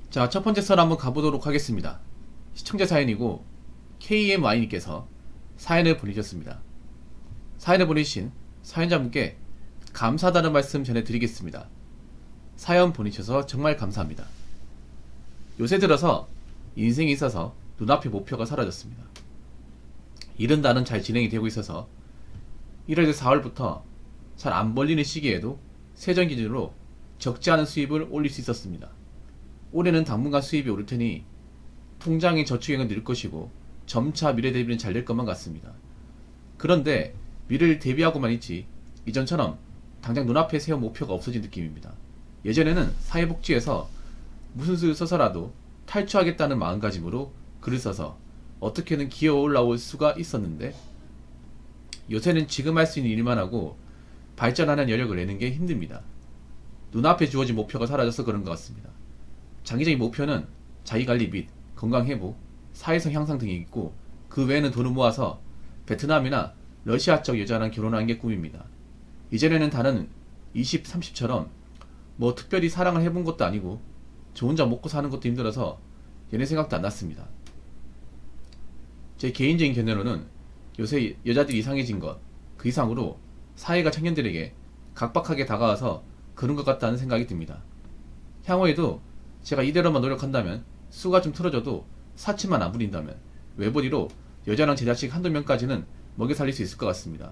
자, 첫 번째 썰 한번 가보도록 하겠습니다. 시청자 사연이고 KMY님께서 사연을 보내주셨습니다. 사연을 보내주신 사연자분께 감사하다는 말씀 전해드리겠습니다. 사연 보내주셔서 정말 감사합니다. 요새 들어서 인생에 있어서 눈앞의 목표가 사라졌습니다. 일은 나는 잘 진행이 되고 있어서 1월에서 4월부터 잘 안 벌리는 시기에도 세전 기준으로 적지 않은 수입을 올릴 수 있었습니다. 올해는 당분간 수입이 오를 테니 통장의 저축액은 늘 것이고 점차 미래 대비는 잘 될 것만 같습니다. 그런데 미래를 대비하고만 있지 이전처럼 당장 눈앞에 세운 목표가 없어진 느낌입니다. 예전에는 사회복지에서 무슨 수를 써서라도 탈출하겠다는 마음가짐으로 글을 써서 어떻게든 기어 올라올 수가 있었는데 요새는 지금 할 수 있는 일만 하고 발전하는 여력을 내는 게 힘듭니다. 눈앞에 주어진 목표가 사라져서 그런 것 같습니다. 장기적인 목표는 자기관리 및 건강회복, 사회성 향상 등이 있고 그 외에는 돈을 모아서 베트남이나 러시아 쪽 여자랑 결혼하는 게 꿈입니다. 이전에는 다른 20, 30처럼 뭐 특별히 사랑을 해본 것도 아니고 저 혼자 먹고 사는 것도 힘들어서 연애 생각도 안 났습니다. 제 개인적인 견해로는 요새 여자들이 이상해진 것, 그 이상으로 사회가 청년들에게 각박하게 다가와서 그런 것 같다는 생각이 듭니다. 향후에도 제가 이대로만 노력한다면 수가 좀 틀어져도 사치만 안 부린다면 외벌이로 여자랑 제 자식 한두 명까지는 먹여 살릴 수 있을 것 같습니다.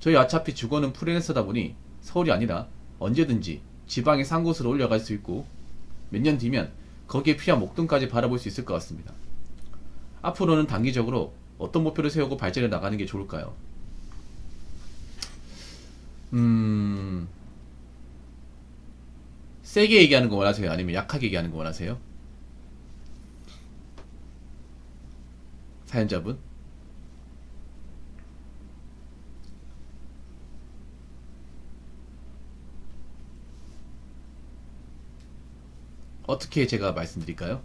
저희 어차피 주거는 프리랜서다 보니 서울이 아니라 언제든지 지방의 산 곳으로 올려갈 수 있고 몇 년 뒤면 거기에 필요한 목돈까지 바라볼 수 있을 것 같습니다. 앞으로는 단기적으로 어떤 목표를 세우고 발전해 나가는 게 좋을까요? 세게 얘기하는 거 원하세요? 아니면 약하게 얘기하는 거 원하세요? 사연자분? 어떻게 제가 말씀드릴까요?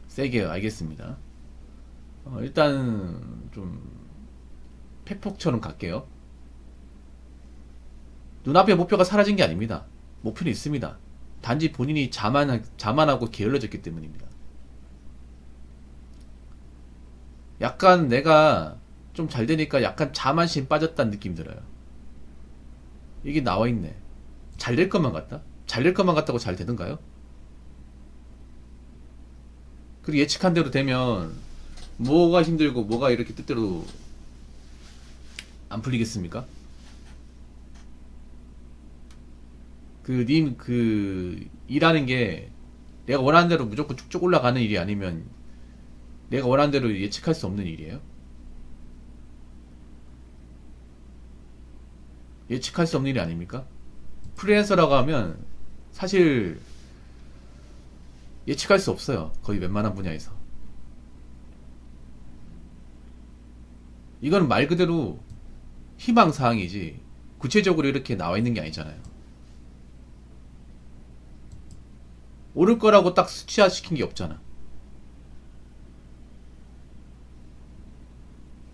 세게요. 알겠습니다. 일단 좀 팩폭처럼 갈게요. 눈앞의 목표가 사라진 게 아닙니다. 목표는 있습니다. 단지 본인이 자만하고 게을러졌기 때문입니다. 약간 내가 좀 잘 되니까 약간 자만심 빠졌다는 느낌 들어요. 이게 나와있네. 잘 될 것만 같다? 잘 될 것만 같다고 잘 되던가요? 그리고 예측한 대로 되면 뭐가 힘들고 뭐가 이렇게 뜻대로 안 풀리겠습니까? 일하는 게 내가 원하는 대로 무조건 쭉쭉 올라가는 일이 아니면 내가 원하는 대로 예측할 수 없는 일이에요? 예측할 수 없는 일이 아닙니까? 프리랜서라고 하면 사실 예측할 수 없어요. 거의 웬만한 분야에서. 이건 말 그대로 희망사항이지 구체적으로 이렇게 나와 있는 게 아니잖아요. 오를 거라고 딱 수치화시킨 게 없잖아.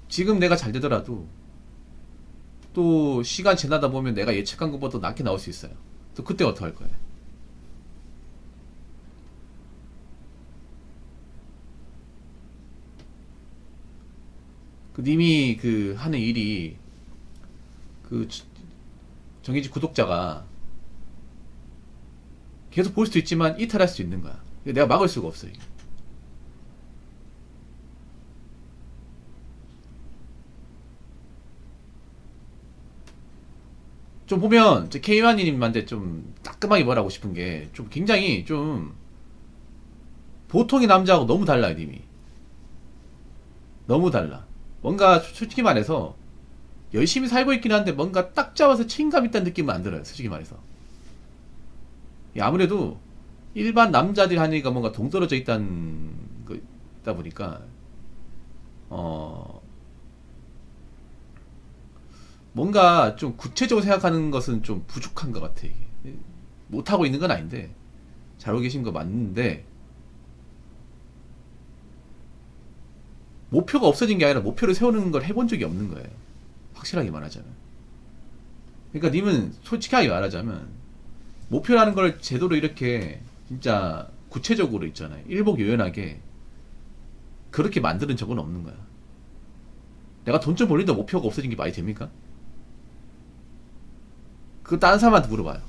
지금 내가 잘 되더라도 또 시간 지나다 보면 내가 예측한 것보다 낮게 나올 수 있어요. 또 그때 어떡할 거예요? 님이 하는 일이 그 정해진 구독자가 계속 볼 수도 있지만 이탈할 수도 있는 거야. 내가 막을 수가 없어 이게. 좀 보면 K1님한테 좀 따끔하게 말하고 싶은 게 좀 굉장히 좀 보통의 남자하고 너무 달라요 님이. 너무 달라. 뭔가 솔직히 말해서 열심히 살고 있긴 한데 뭔가 딱 잡아서 책임감 있다는 느낌은 안 들어요. 솔직히 말해서. 아무래도 일반 남자들이 하니까 뭔가 동떨어져 있다는 거다 보니까 뭔가 좀 구체적으로 생각하는 것은 좀 부족한 것 같아. 이게. 못하고 있는 건 아닌데 잘 알고 계신 거 맞는데 목표가 없어진 게 아니라 목표를 세우는 걸 해본 적이 없는 거예요. 확실하게 말하자면. 그러니까 님은 솔직하게 말하자면 목표라는 걸 제대로 이렇게 진짜 구체적으로 있잖아요. 일목요연하게 그렇게 만드는 적은 없는 거야. 내가 돈 좀 벌린다 목표가 없어진 게 말이 됩니까? 그거 다른 사람한테 물어봐요.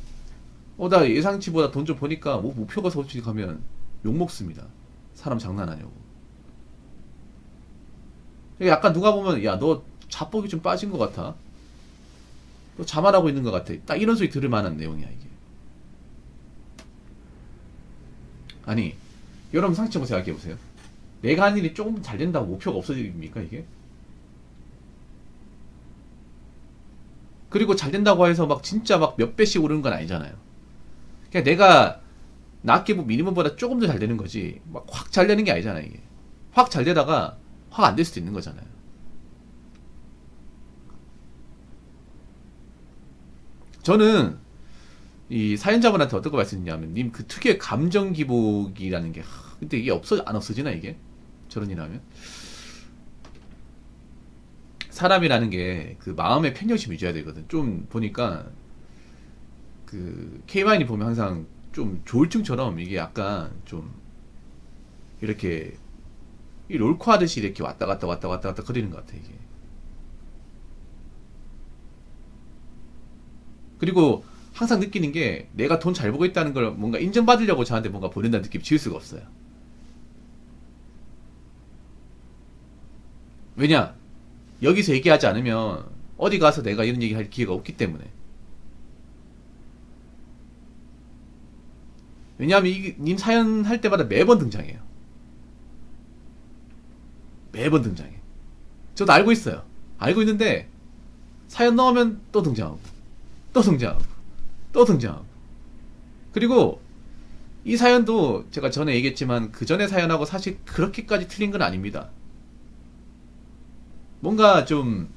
나 예상치보다 돈 좀 버니까 뭐 목표가 솔직하면 욕먹습니다. 사람 장난 아니고. 약간 누가 보면 야 너 자뻑이 좀 빠진 것 같아. 너 자만하고 있는 것 같아. 딱 이런 소리 들을 만한 내용이야 이게. 아니 여러분 상식적으로 생각해보세요. 내가 한 일이 조금 잘 된다고 목표가 없어집니까 이게? 그리고 잘 된다고 해서 막 진짜 막 몇 배씩 오르는 건 아니잖아요. 그냥 내가 낮게 뭐 미니멈보다 조금 더 잘 되는 거지 막 확 잘 되는 게 아니잖아요 이게. 확 잘 되다가 확 안 될 수도 있는 거잖아요. 저는 이 사연자분한테 어떤 거 말씀드리냐면 님 그 특유의 감정 기복이라는 게 근데 이게 안 없어지나 이게? 저런 일 하면? 사람이라는 게 그 마음의 편견심 유지해야 되거든. 좀 보니까 그 K-마인이 보면 항상 좀 조울증처럼 이게 약간 좀 이렇게 이 롤코 하듯이 이렇게 왔다 갔다 왔다 갔다 갔다 거리는 것 같아 이게. 그리고 항상 느끼는 게 내가 돈 잘 벌고 있다는 걸 뭔가 인정받으려고 저한테 뭔가 보낸다는 느낌 지울 수가 없어요. 왜냐? 여기서 얘기하지 않으면 어디 가서 내가 이런 얘기 할 기회가 없기 때문에. 왜냐하면 님 사연 할 때마다 매번 등장해요. 매번 등장해. 저도 알고 있어요. 알고 있는데 사연 넣으면 또 등장하고 또 등장하고 또 등장하고. 그리고 이 사연도 제가 전에 얘기했지만 그 전에 사연하고 사실 그렇게까지 틀린 건 아닙니다. 뭔가 좀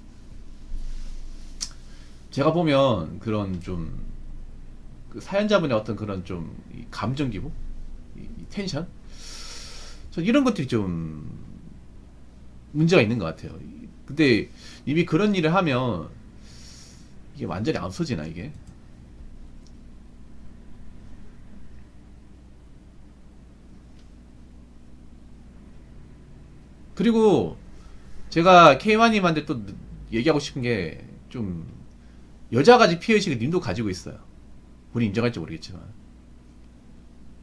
제가 보면 그런 좀 그 사연자분의 어떤 그런 좀 감정 기복, 이 텐션, 전 이런 것들이 좀 문제가 있는 것 같아요. 근데 이미 그런 일을 하면 이게 완전히 안 없어지나 이게? 그리고 제가 K1님한테 또 얘기하고 싶은 게 좀 여자가지 피해의식을 님도 가지고 있어요. 본인 인정할지 모르겠지만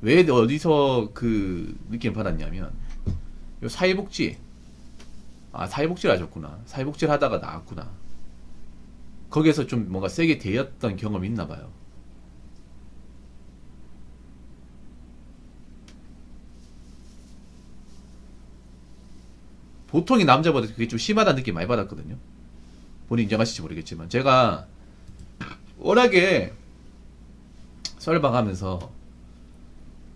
왜 어디서 그 느낌 받았냐면 요 사회복지 사회복지를 하셨구나. 사회복지를 하다가 나왔구나. 거기에서 좀 뭔가 세게 대였던 경험이 있나봐요. 보통의 남자보다 그게 좀 심하다는 느낌 많이 받았거든요. 본인 인정하실지 모르겠지만 제가 워낙에 썰방하면서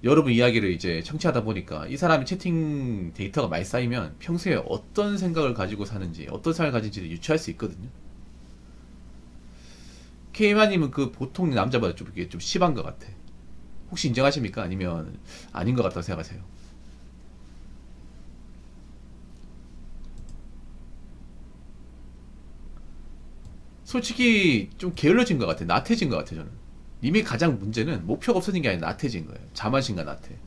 여러분 이야기를 이제 청취하다 보니까 이 사람이 채팅 데이터가 많이 쌓이면 평소에 어떤 생각을 가지고 사는지 어떤 생각을 가진지를 유추할 수 있거든요. K마님은 그 보통 남자보다 좀 이게 좀 심한 것 같아. 혹시 인정하십니까? 아니면 아닌 것 같다고 생각하세요? 솔직히 좀 게을러진 것 같아. 나태해진 것 같아 저는. 님이 가장 문제는 목표가 없어진 게 아니라 나태해진 거예요. 자만심과 나태.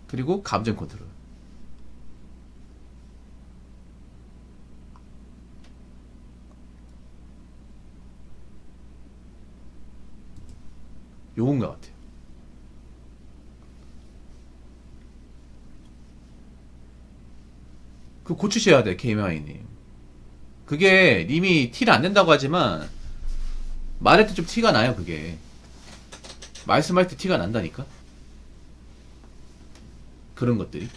그리고 감정 컨트롤. 요건 것 같아요. 그 고치셔야 돼, KMI님. 그게 님이 티를 안 낸다고 하지만 말할 때 좀 티가 나요, 그게. 말씀할 때 티가 난다니까? 그런 것들이.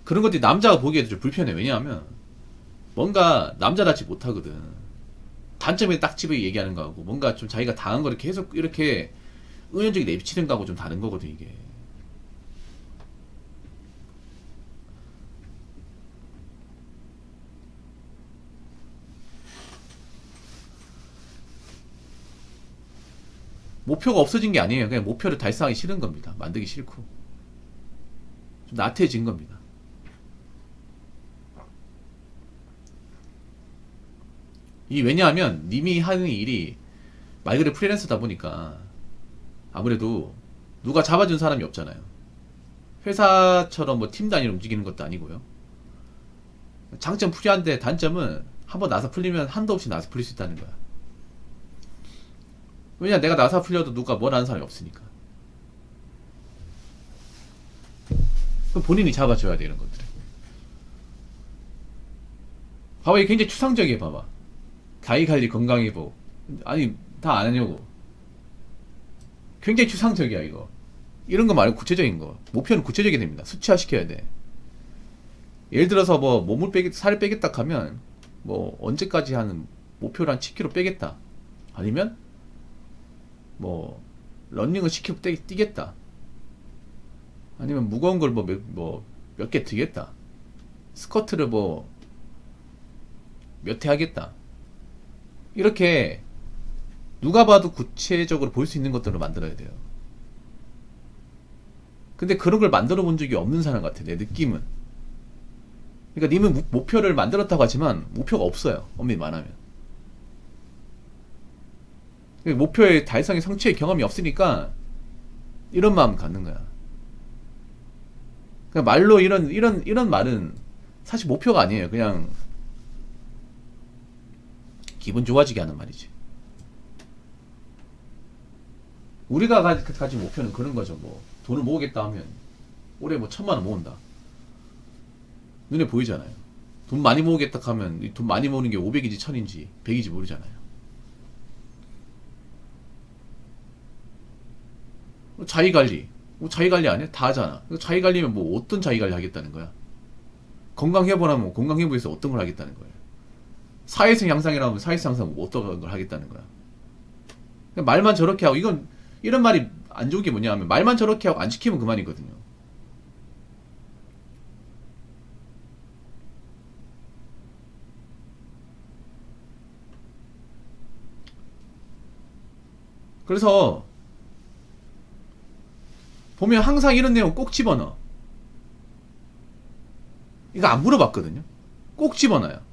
그런 것들이 남자가 보기에도 좀 불편해. 왜냐하면 뭔가 남자답지 못하거든. 단점에 딱 집어 얘기하는 거하고 뭔가 좀 자기가 당한 거를 계속 이렇게 은연중에 내비치는 거하고 좀 다른 거거든, 이게. 목표가 없어진 게 아니에요. 그냥 목표를 달성하기 싫은 겁니다. 만들기 싫고. 좀 나태해진 겁니다. 이 왜냐하면 님이 하는 일이 말 그대로 프리랜서다 보니까 아무래도 누가 잡아준 사람이 없잖아요. 회사처럼 뭐 팀 단위로 움직이는 것도 아니고요. 장점 풀이한데 단점은 한번 나서 풀리면 한도 없이 나서 풀릴 수 있다는 거야. 왜냐 내가 나사 풀려도 누가 뭘 하는 사람이 없으니까. 그럼 본인이 잡아줘야 돼 이런 것들. 봐봐 이게 굉장히 추상적이야. 봐봐 자기관리 건강해보 아니 다 안 하냐고. 굉장히 추상적이야 이거. 이런 거 말고 구체적인 거. 목표는 구체적이 됩니다. 수치화 시켜야 돼. 예를 들어서 뭐 몸을 살을 빼겠다 하면 뭐 언제까지 하는 목표를 한 10kg 빼겠다. 아니면 뭐 러닝을 10km 뛰겠다. 아니면 무거운 걸 몇 개 들겠다. 스쿼트를 뭐 몇 회 하겠다. 이렇게 누가 봐도 구체적으로 볼 수 있는 것들을 만들어야 돼요. 근데 그런 걸 만들어 본 적이 없는 사람 같아 내 느낌은. 그러니까 님은 목표를 만들었다고 하지만 목표가 없어요. 엄밀히 말하면. 목표의 달성의 성취의 경험이 없으니까 이런 마음 갖는 거야. 그냥 말로 이런 말은 사실 목표가 아니에요. 그냥 기분 좋아지게 하는 말이지. 우리가 가진 목표는 그런 거죠. 뭐 돈을 모으겠다 하면 올해 뭐 1,000만 원 모은다. 눈에 보이잖아요. 돈 많이 모으겠다 하면 돈 많이 모으는 게 500인지 1000인지 100인지 모르잖아요. 자기관리. 자기관리 안 해? 다 하잖아. 자기관리면 뭐 어떤 자기관리 하겠다는 거야? 건강해보라면 건강해보에서 어떤 걸 하겠다는 거예요? 사회성 향상이라면 사회성 향상 뭐 어떤 걸 하겠다는 거야? 말만 저렇게 하고 이런 말이 안 좋은 게 뭐냐 하면 말만 저렇게 하고 안 지키면 그만이거든요. 그래서 보면 항상 이런 내용 꼭 집어넣어. 이거 안 물어봤거든요. 꼭 집어넣어요.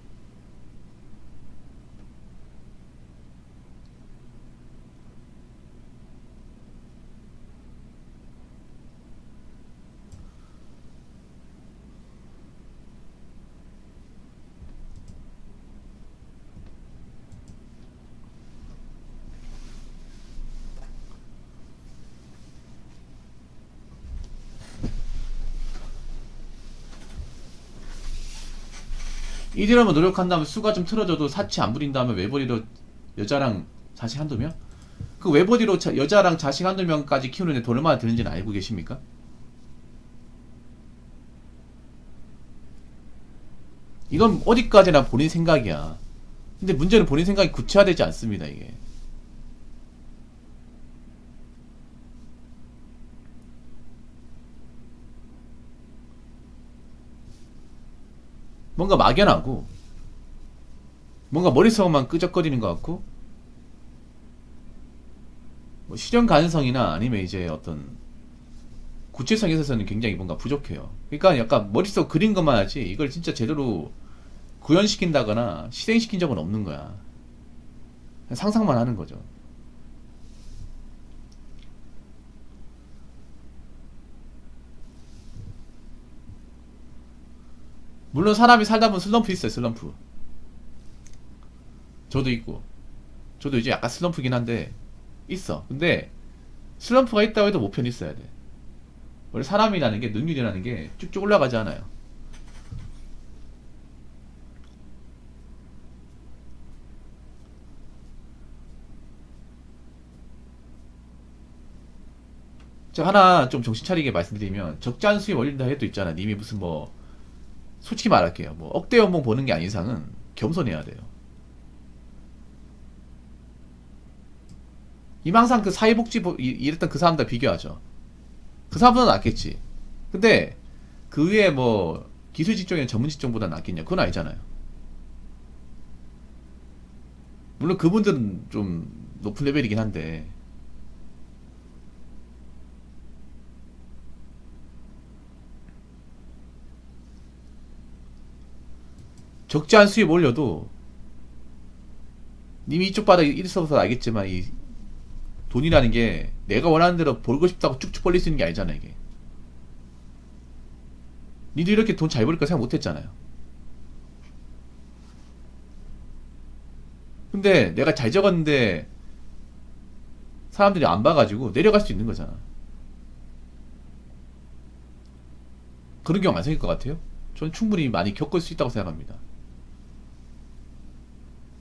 이대로만 노력한다면 수가 좀 틀어져도 사치 안 부린다면 외벌이로 여자랑 자식 한두 명? 그 외벌이로 여자랑 자식 한두 명까지 키우는데 돈 얼마나 드는지는 알고 계십니까? 이건 어디까지나 본인 생각이야. 근데 문제는 본인 생각이 구체화되지 않습니다, 이게. 뭔가 막연하고, 뭔가 머릿속만 끄적거리는 것 같고, 뭐 실현 가능성이나 아니면 이제 어떤 구체성에 있어서는 굉장히 뭔가 부족해요. 그러니까 약간 머릿속 그린 것만 하지, 이걸 진짜 제대로 구현시킨다거나 실행시킨 적은 없는 거야. 그냥 상상만 하는 거죠. 물론 사람이 살다 보면 슬럼프 있어요, 슬럼프. 저도 있고. 저도 이제 약간 슬럼프긴 한데, 있어. 근데, 슬럼프가 있다고 해도 목표는 있어야 돼. 원래 사람이라는 게, 능률이라는 게 쭉쭉 올라가지 않아요. 제가 하나 좀 정신 차리게 말씀드리면, 적자한 수입 올린다 해도 있잖아. 님이 무슨 뭐, 솔직히 말할게요. 뭐, 억대 연봉 버는 게 아닌 이상은 겸손해야 돼요. 님 항상 그 사회복지 일했던 그 사람들 비교하죠. 그 사람보다 낫겠지. 근데 그 위에 뭐 기술 직종이나 전문 직종보다 낫겠냐? 그건 아니잖아요. 물론 그분들은 좀 높은 레벨이긴 한데 적지 않은 수입 올려도 님이 이쪽 바닥에 있어서 알겠지만 이 돈이라는 게 내가 원하는 대로 벌고 싶다고 쭉쭉 벌릴 수 있는 게 아니잖아 이게. 니도 이렇게 돈 잘 벌릴 거 생각 못 했잖아요. 근데 내가 잘 적었는데 사람들이 안 봐가지고 내려갈 수 있는 거잖아. 그런 경우 안 생길 것 같아요? 전 충분히 많이 겪을 수 있다고 생각합니다.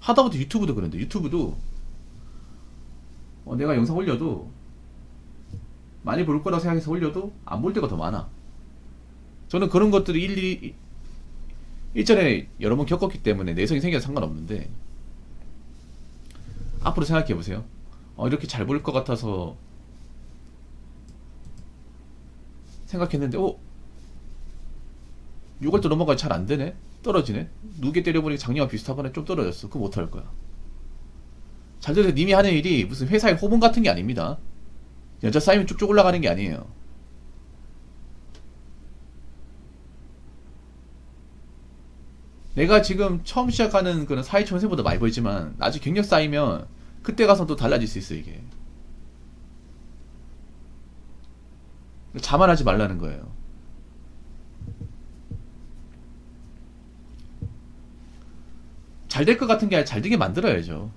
하다못해 유튜브도 그런데 유튜브도 내가 영상 올려도 많이 볼 거라고 생각해서 올려도 안 볼 때가 더 많아. 저는 그런 것들이 일전에 여러 번 겪었기 때문에 내성이 생겨서 상관없는데 앞으로 생각해보세요. 이렇게 잘 볼 것 같아서 생각했는데 6월도 넘어가지 잘 안되네? 떨어지네? 누게 때려보니까 작년과 비슷하거나 좀 떨어졌어. 그럼 어떡할 거야? 잘 들으세요. 님이 하는 일이 무슨 회사의 호봉 같은 게 아닙니다. 연차 쌓이면 쭉쭉 올라가는 게 아니에요. 내가 지금 처음 시작하는 그런 사회초년생보다 많이 벌지만 나중에 경력 쌓이면 그때 가서 또 달라질 수 있어 이게. 자만하지 말라는 거예요. 잘 될 것 같은 게 아니라 잘 되게 만들어야죠.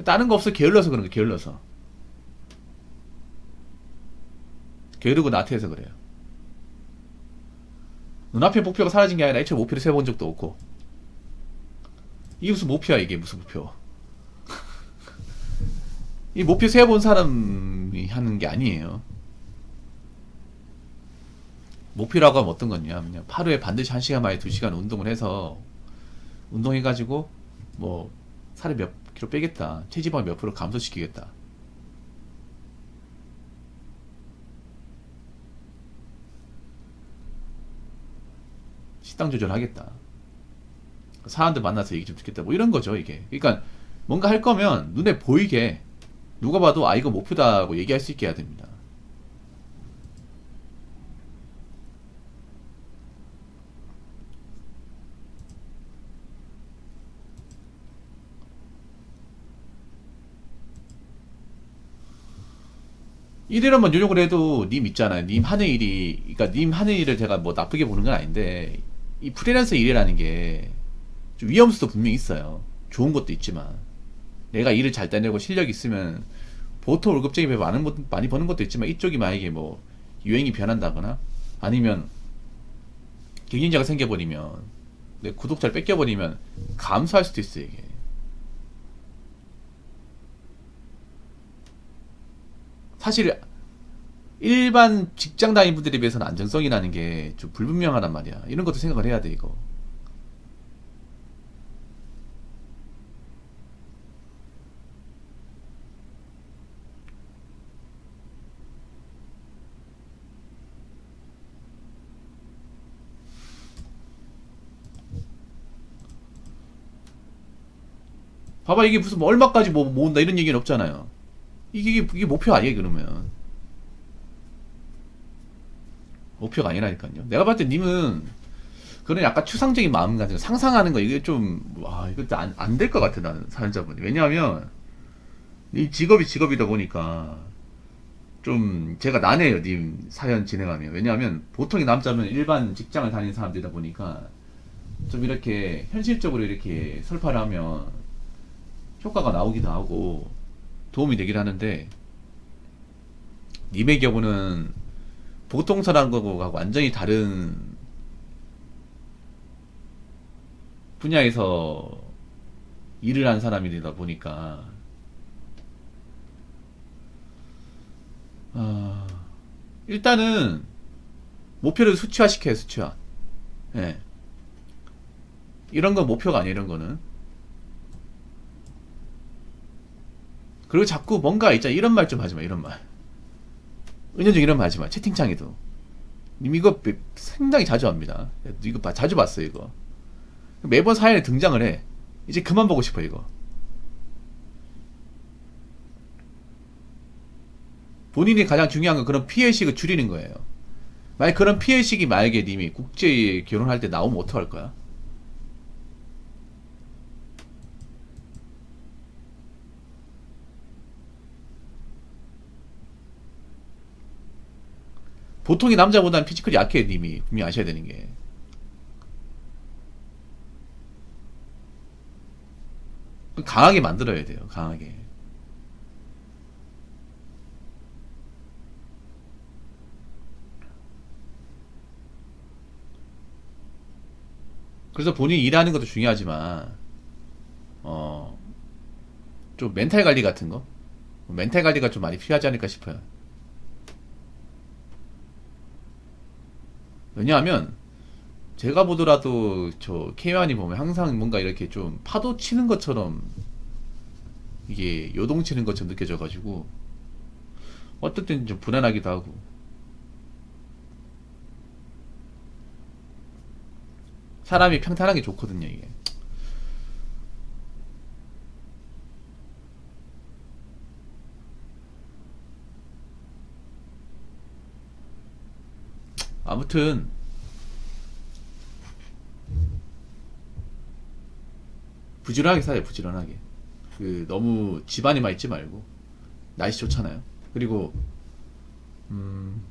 다른 거 없어. 게을러서 그런 거. 게을러서 게으르고 나태해서 그래요. 눈앞에 목표가 사라진 게 아니라 애초에 목표를 세워본 적도 없고. 이게 무슨 목표야 이게. 무슨 목표. 이 목표 세워본 사람이 하는 게 아니에요. 목표라고 하면 어떤 거냐, 그냥 하루에 반드시 1시간 만에 2시간 운동을 해서 운동해가지고 뭐 살을 몇 킬로 빼겠다, 체지방 몇 프로 감소시키겠다. 식당 조절하겠다. 사람들 만나서 얘기 좀 듣겠다. 뭐 이런 거죠 이게. 그러니까 뭔가 할 거면 눈에 보이게 누가 봐도 아 이거 목표다고 얘기할 수 있게 해야 됩니다. 이대로만 요령을 해도 님 있잖아요. 님 하는 일이, 그러니까 님 하는 일을 제가 뭐 나쁘게 보는 건 아닌데 이 프리랜서 일이라는 게 좀 위험수도 분명히 있어요. 좋은 것도 있지만 내가 일을 잘 따내고 실력이 있으면 보통 월급쟁이 비해 많이 버는 것도 있지만 이쪽이 만약에 뭐 유행이 변한다거나 아니면 경쟁자가 생겨버리면 내 구독자를 뺏겨버리면 감소할 수도 있어요 이게. 사실 일반 직장 다니는 분들에 비해서는 안정성이라는 게 좀 불분명하단 말이야. 이런 것도 생각을 해야 돼 이거. 봐봐 이게 무슨 뭐 얼마까지 뭐 모은다 이런 얘기는 없잖아요. 이게 목표 아니에요 그러면. 목표가 아니라니까요. 내가 봤을 때 님은 그런 약간 추상적인 마음가짐, 상상하는 거 이게 좀, 와, 이거 안 될 것 같아, 나는, 사연자분이. 왜냐하면, 이 직업이 직업이다 보니까, 좀, 제가 난해요, 님 사연 진행하면. 왜냐하면, 보통의 남자는 일반 직장을 다니는 사람들이다 보니까, 좀 이렇게, 현실적으로 이렇게 설파를 하면, 효과가 나오기도 하고, 도움이 되긴 하는데, 님의 경우는, 보통 사람하고 완전히 다른 분야에서 일을 한 사람이 되다 보니까 일단은 목표를 수치화시켜요. 수치화. 예. 이런 건 목표가 아니에요. 이런 거는. 그리고 자꾸 뭔가 있잖아. 이런 말 좀 하지마. 이런 말. 은연중 이런 말 하지마. 채팅창에도 님 이거 상당히 자주 합니다. 이거 자주 봤어요 이거. 매번 사연에 등장을 해. 이제 그만 보고 싶어 이거. 본인이 가장 중요한 건 그런 피해의식을 줄이는 거예요. 만약 그런 피해의식이 만약에 님이 국제 결혼할 때 나오면 어떡할 거야? 보통의 남자보다는 피지컬이 약해 님이 분명히 아셔야 되는 게. 강하게 만들어야 돼요. 강하게. 그래서 본인이 일하는 것도 중요하지만 어, 좀 멘탈 관리 같은 거, 멘탈 관리가 좀 많이 필요하지 않을까 싶어요. 왜냐하면 제가 보더라도 저 K1이 보면 항상 뭔가 이렇게 좀 파도 치는 것처럼 이게 요동치는 것처럼 느껴져가지고 어떨 때는 좀 불안하기도 하고. 사람이 평탄하게 좋거든요 이게. 아무튼 부지런하게 살아요. 부지런하게. 그 너무 집안에만 있지 말고. 날씨 좋잖아요. 그리고 음,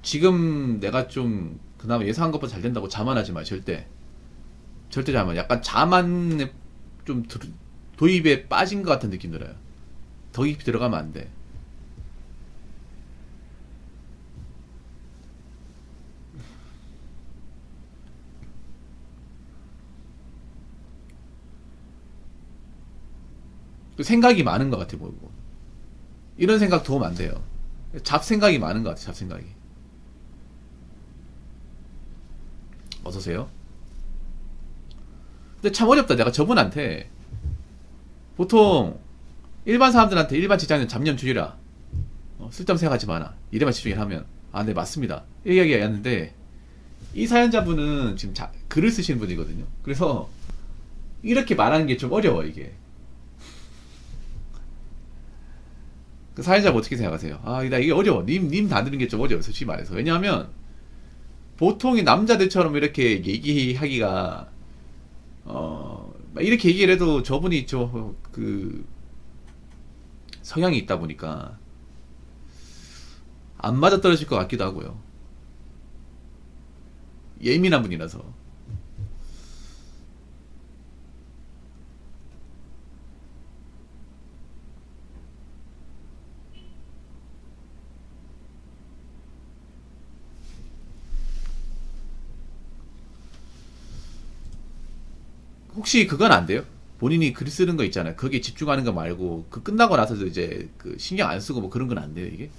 지금 내가 좀 그나마 예상한 것보다 잘 된다고 자만하지 마. 절대. 절대 자만. 약간 자만에 좀 도입에 빠진 것 같은 느낌 들어요. 더 깊이 들어가면 안 돼. 그 생각이 많은 것 같아 보이고. 이런 생각 도움 안 돼요. 잡생각이 많은 것 같아. 잡생각이. 어서세요. 근데 참 어렵다. 내가 저분한테 보통 일반 사람들한테 일반 직장인 잡념 줄이라. 쓸데없는 생각하지 마라. 일에만 집중해 하면 네 맞습니다. 이 이야기였는데 이 사연자분은 지금 글을 쓰시는 분이거든요. 그래서 이렇게 말하는 게 좀 어려워 이게. 그 사연자분 어떻게 생각하세요? 나 이게 어려워. 님 다루는 게 좀 어려워. 솔직히 말해서. 왜냐하면 보통의 남자들처럼 이렇게 얘기하기가 막 이렇게 얘기를 해도 저분이 그 성향이 있다 보니까 안 맞아떨어질 것 같기도 하고요. 예민한 분이라서. 혹시 그건 안 돼요? 본인이 글 쓰는 거 있잖아요. 거기에 집중하는 거 말고 그 끝나고 나서도 이제 그 신경 안 쓰고 뭐 그런 건 안 돼요, 이게?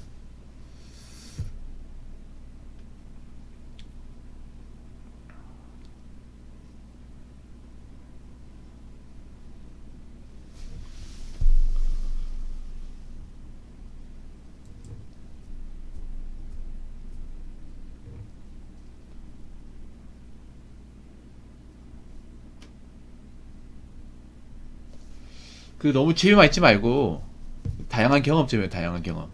그 너무 집에만 있지 말고 다양한 경험점이에요, 다양한 경험.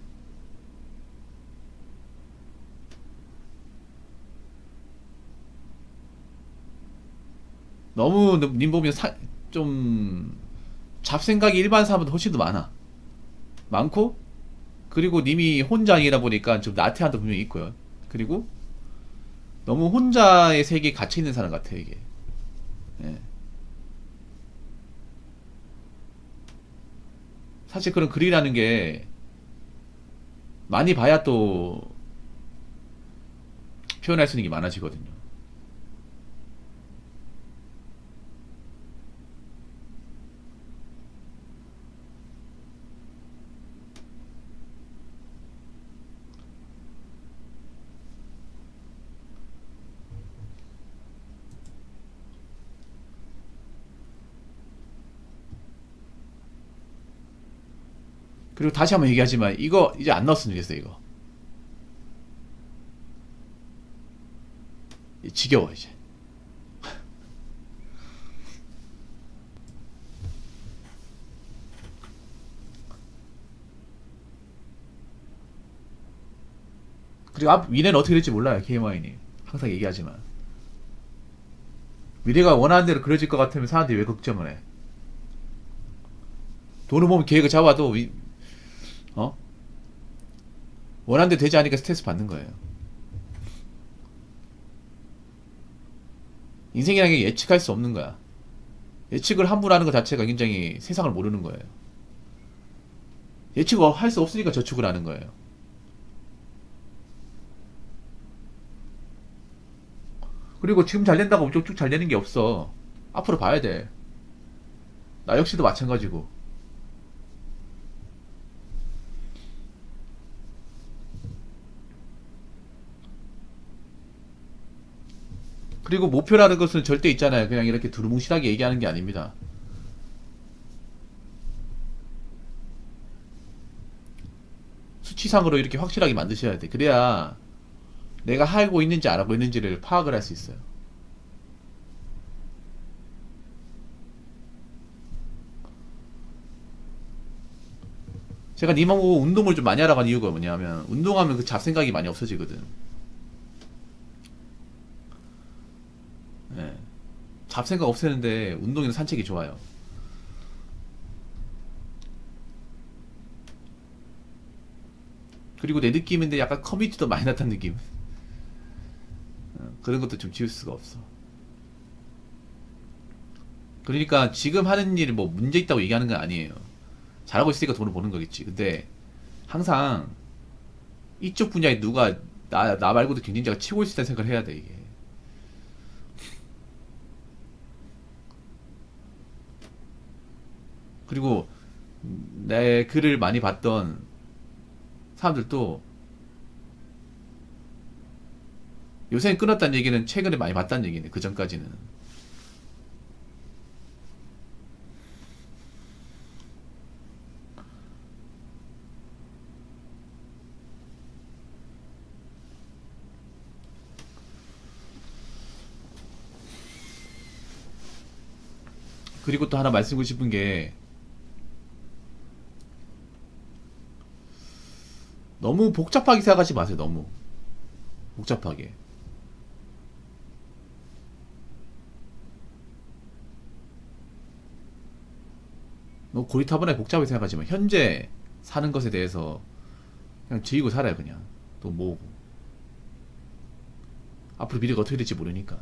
너무 님 보면 좀 잡생각이 일반 사람보다 훨씬 더 많고 그리고 님이 혼자이다 보니까 좀 나태함도 분명히 있고요. 그리고 너무 혼자의 세계에 갇혀 있는 사람 같아요, 이게. 예. 사실 그런 글이라는 게 많이 봐야 또 표현할 수 있는 게 많아지거든요. 그리고 다시 한번 얘기하지만 이거 이제 안 넣었으면 좋겠어요, 이거. 지겨워 이제. 그리고 미래는 어떻게 될지 몰라요. KMY님 항상 얘기하지만 미래가 원하는 대로 그려질 것 같으면 사람들이 왜 걱정을 해? 돈을 보면 계획을 잡아도 어? 원하는 대로 되지 않으니까 스트레스 받는 거예요. 인생이라는 게 예측할 수 없는 거야. 예측을 함부로 하는 것 자체가 굉장히 세상을 모르는 거예요. 예측을 할 수 없으니까 저축을 하는 거예요. 그리고 지금 잘 된다고 쭉쭉 잘 되는 게 없어. 앞으로 봐야 돼. 나 역시도 마찬가지고. 그리고 목표라는 것은 절대 있잖아요. 그냥 이렇게 두루뭉실하게 얘기하는 게 아닙니다. 수치상으로 이렇게 확실하게 만드셔야 돼. 그래야 내가 하고 있는지 안 하고 있는지를 파악을 할 수 있어요. 제가 님하고 운동을 좀 많이 하러 간 이유가 뭐냐면 운동하면 그 잡생각이 많이 없어지거든. 예. 잡생각 없애는데 운동이나 산책이 좋아요. 그리고 내 느낌인데 약간 커뮤니티도 많이 나타난 느낌. 그런 것도 좀 지울 수가 없어. 그러니까 지금 하는 일 뭐 문제 있다고 얘기하는 건 아니에요. 잘하고 있으니까 돈을 버는 거겠지. 근데 항상 이쪽 분야에 누가 나 말고도 경쟁자가 치고 있을 때 생각을 해야 돼, 이게. 그리고 내 글을 많이 봤던 사람들도 요새는 끊었다는 얘기는 최근에 많이 봤다는 얘기네. 그 전까지는. 그리고 또 하나 말씀드리고 싶은 게 너무 복잡하게 생각하지 마세요. 너무 복잡하게. 너무 고리타분하게 복잡하게 생각하지 마. 현재 사는 것에 대해서 그냥 즐기고 살아요. 그냥 또 모으고. 앞으로 미래가 어떻게 될지 모르니까.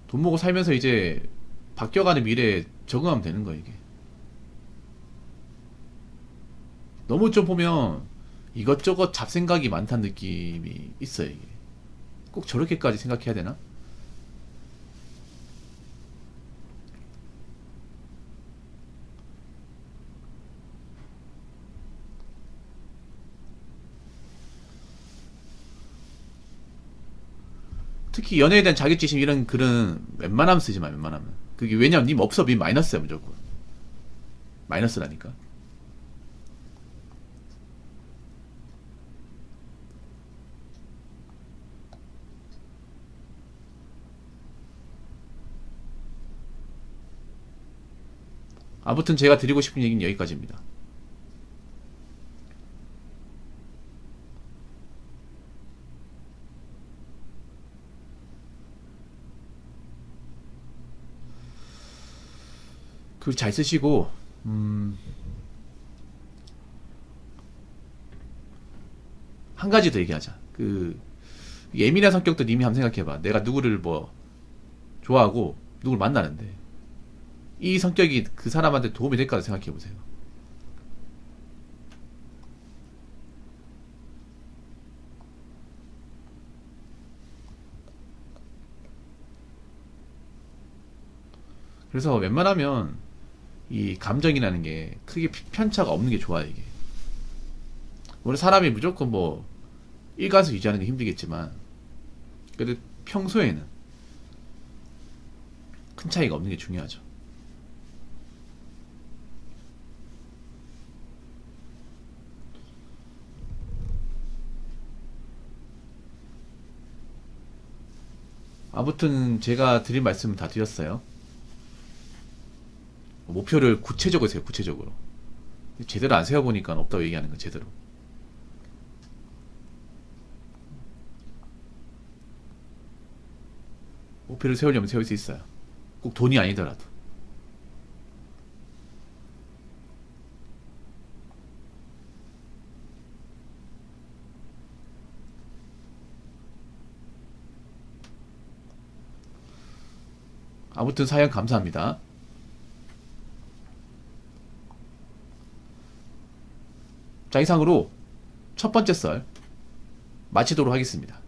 돈 모으고 살면서 이제 바뀌어가는 미래에 적응하면 되는 거야, 이게. 너무 좀 보면 이것저것 잡생각이 많다는 느낌이 있어요, 이게. 꼭 저렇게까지 생각해야 되나? 특히 연애에 대한 자격지심 이런 글은 웬만하면 쓰지 마, 웬만하면. 그게 왜냐면 님 없어, 님 마이너스야, 무조건. 마이너스라니까. 아무튼 제가 드리고 싶은 얘기는 여기까지입니다. 글 잘 쓰시고, 한 가지 더 얘기하자. 예민한 성격도 님이 한번 생각해봐. 내가 누구를 뭐, 좋아하고, 누구를 만나는데, 이 성격이 그 사람한테 도움이 될까 생각해보세요. 그래서 웬만하면, 이 감정이라는 게 크게 편차가 없는 게 좋아요, 이게. 우리 사람이 무조건 뭐, 일관성 유지하는 게 힘들겠지만, 그래도 평소에는 큰 차이가 없는 게 중요하죠. 아무튼 제가 드린 말씀은 다 드렸어요. 목표를 구체적으로 세요, 구체적으로. 제대로 안 세워보니까 없다고 얘기하는 거 제대로. 목표를 세우려면 세울 수 있어요. 꼭 돈이 아니더라도. 아무튼 사연 감사합니다. 자, 이상으로 첫 번째 썰 마치도록 하겠습니다.